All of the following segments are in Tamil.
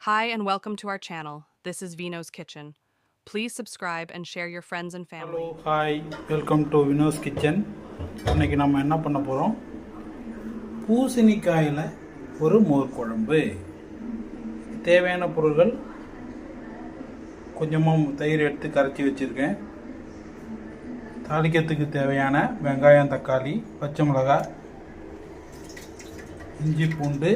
Hi and welcome to our channel. This is Vino's Kitchen. Please subscribe and share your friends and family. Hello, hi, welcome to Vino's Kitchen. இன்னைக்கு நம்ம என்ன பண்ண போறோம்? பூசணிக்காயில ஒரு மோர் குழம்பு. தேவையான பொருட்கள் கொஞ்சமா தயிர் எடுத்து கரைச்சி வச்சிருக்கேன். தாளிக்கிறதுக்கு தேவையான வெங்காயம், தக்காளி, பச்சை மிளகாய், இஞ்சி, பூண்டு,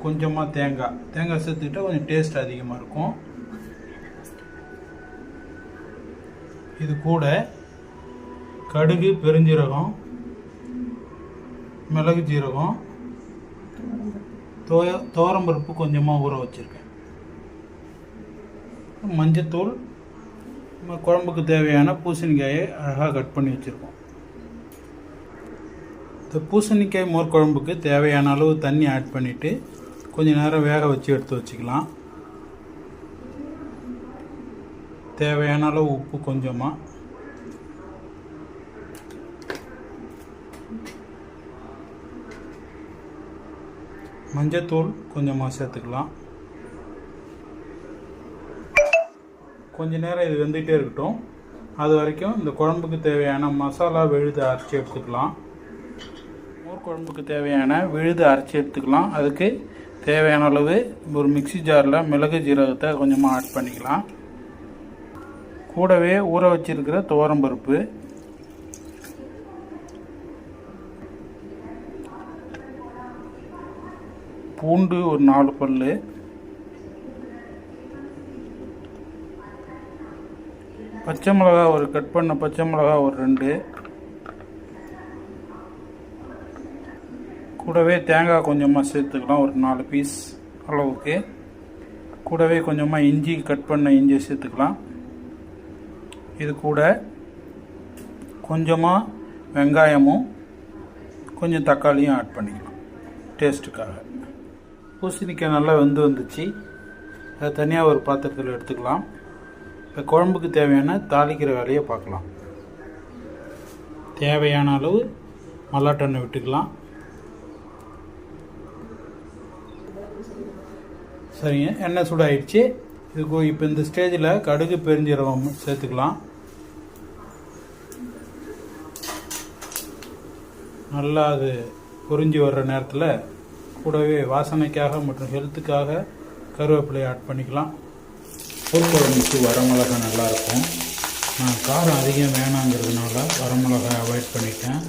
கொஞ்சமாக தேங்காய் சேர்த்துக்கிட்டால் கொஞ்சம் டேஸ்ட் அதிகமாக இருக்கும். இது கூட கடுகு, பெருஞ்சீரகம், மிளகு ஜீரகம், துவரம்பருப்பு கொஞ்சமாக ஊற வச்சுருக்கேன். மஞ்சத்தூள், குழம்புக்கு தேவையான பூசணிக்காயை அழகாக கட் பண்ணி வச்சுருக்கோம். இந்த பூசணிக்காய் மோர் குழம்புக்கு தேவையான அளவு தண்ணி ஆட் பண்ணிவிட்டு கொஞ்சம் நேரம் வேக வச்சு எடுத்து வச்சுக்கலாம். தேவையான அளவு உப்பு கொஞ்சமாக, மஞ்சத்தூள் கொஞ்சமாக சேர்த்துக்கலாம். கொஞ்ச நேரம் இது வெந்துகிட்டே இருக்கட்டும். அது வரைக்கும் இந்த குழம்புக்கு தேவையான மசாலா விழுது அரைச்சி எடுத்துக்கலாம். மோர் குழம்புக்கு தேவையான விழுது அரைச்சி எடுத்துக்கலாம். அதுக்கு தேவையான அளவு ஒரு மிக்சி ஜாரில் மிளகு ஜீரகத்தை கொஞ்சமாக ஆட் பண்ணிக்கலாம். கூடவே ஊற வச்சிருக்கிற துவரம்பருப்பு, பூண்டு ஒரு 4 பல்லு, பச்சை மிளகாய் ஒரு கட் பண்ண பச்சை மிளகாய் ஒரு 2, கூடவே தேங்காய் கொஞ்சமாக சேர்த்துக்கலாம் ஒரு 4 பீஸ் அளவுக்கு. கூடவே கொஞ்சமாக இஞ்சி கட் பண்ண இஞ்சி சேர்த்துக்கலாம். இது கூட கொஞ்சமாக வெங்காயமும் கொஞ்சம் தக்காளியும் ஆட் பண்ணிக்கலாம் டேஸ்ட்டுக்காக. பூசணிக்காய் நல்லா வந்துச்சு. அதை தனியாக ஒரு பாத்திரத்தில் எடுத்துக்கலாம். இப்போ குழம்புக்கு தேவையான தாளிக்கிற வேலையை பார்க்கலாம். தேவையான அளவு மல்லாட்டெண்ணெய் விட்டுக்கலாம். சரிங்க, எண்ணெய் சூடாயிடுச்சு. இதுக்கு இப்போ இந்த ஸ்டேஜில் கடுகு, பெருஞ்சீரகம் சேர்த்துக்கலாம். நல்லா அது பொரிஞ்சு வர்ற நேரத்தில் கூடவே வாசனைக்காக மற்றும் ஹெல்த்துக்காக கருவேப்பிலை ஆட் பண்ணிக்கலாம். மோர் குழம்புக்கு வரமிளகாய் நல்லாயிருக்கும். நான் காரம் அதிகம் வேணாங்கிறதுனால வரமிளகாய் அவாய்ட் பண்ணிட்டேன்.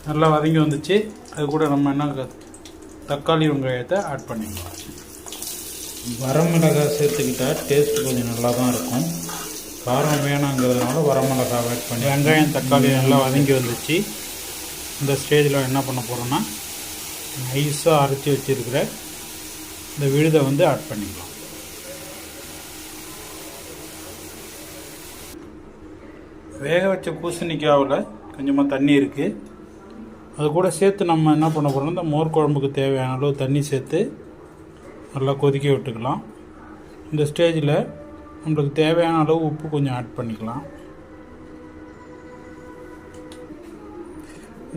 நல்லா வதங்கி வந்துச்சு. அது கூட நம்ம என்ன தக்காளி, வெங்காயத்தை ஆட் பண்ணிக்கலாம். வரமிளகாய் சேர்த்துக்கிட்டால் டேஸ்ட் கொஞ்சம் நல்லா தான் இருக்கும். காரம் வேணாங்கிறதுனால வரமிளகாய் அவாய்ட் பண்ணி வெங்காயம், தக்காளி நல்லா வதங்கி வந்துச்சு. இந்த ஸ்டேஜில் என்ன பண்ண போகிறோன்னா நைஸாக அரைச்சி வச்சுருக்கிற இந்த விழுதை ஆட் பண்ணிக்கலாம். வேக வச்ச பூசணிக்காவில் கொஞ்சமாக தண்ணி இருக்குது. அது கூட சேர்த்து நம்ம என்ன பண்ண போகிறோம்னா இந்த மோர் குழம்புக்கு தேவையான அளவு தண்ணி சேர்த்து நல்லா கொதிக்க விட்டுக்கலாம். இந்த ஸ்டேஜில் நம்மளுக்கு தேவையான அளவு உப்பு கொஞ்சம் ஆட் பண்ணிக்கலாம்.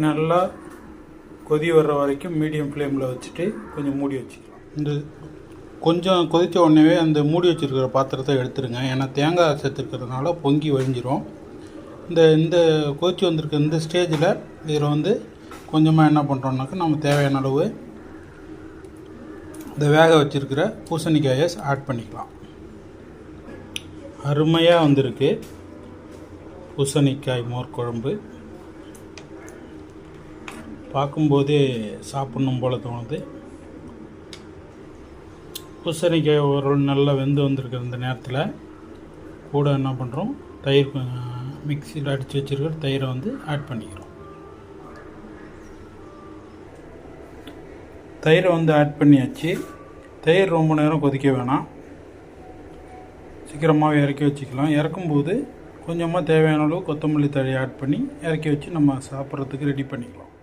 நல்லா கொதி வர்ற வரைக்கும் மீடியம் ஃப்ளேமில் வச்சுட்டு கொஞ்சம் மூடி வச்சுக்கலாம். இந்த கொஞ்சம் கொதித்த உடனே அந்த மூடி வச்சுருக்கிற பாத்திரத்தை எடுத்துருங்க. ஏன்னா தேங்காய் சேர்த்துருக்கிறதுனால பொங்கி வழிஞ்சிரும். இந்த கொதிச்சு வந்திருக்க இந்த ஸ்டேஜில் இதில் கொஞ்சமாக என்ன பண்ணுறோம்னாக்கா நம்ம தேவையான அளவு இந்த வேக வச்சுருக்கிற பூசணிக்காயை ஆட் பண்ணிக்கலாம். அருமையாக வந்திருக்கு பூசணிக்காய் மோர் குழம்பு. பார்க்கும்போதே சாப்பிட்ணும் போல் தோணுது. பூசணிக்காய் ஒரு நல்லா வெந்து வந்திருக்கிற இந்த நேரத்தில் கூட என்ன பண்ணுறோம், தயிர் மிக்சியில் அடித்து வச்சுருக்கிற தயிரை ஆட் பண்ணிக்கிறோம். தயிரை ஆட் பண்ணியாச்சு. தயிர் ரொம்ப நேரம் கொதிக்க வேணாம், சீக்கிரமாக இறக்கி வச்சுக்கலாம். இறக்கும்போது கொஞ்சமாக தேவையான அளவு கொத்தமல்லி தழை ஆட் பண்ணி இறக்கி வச்சு நம்ம சாப்பிட்றதுக்கு ரெடி பண்ணிக்கலாம்.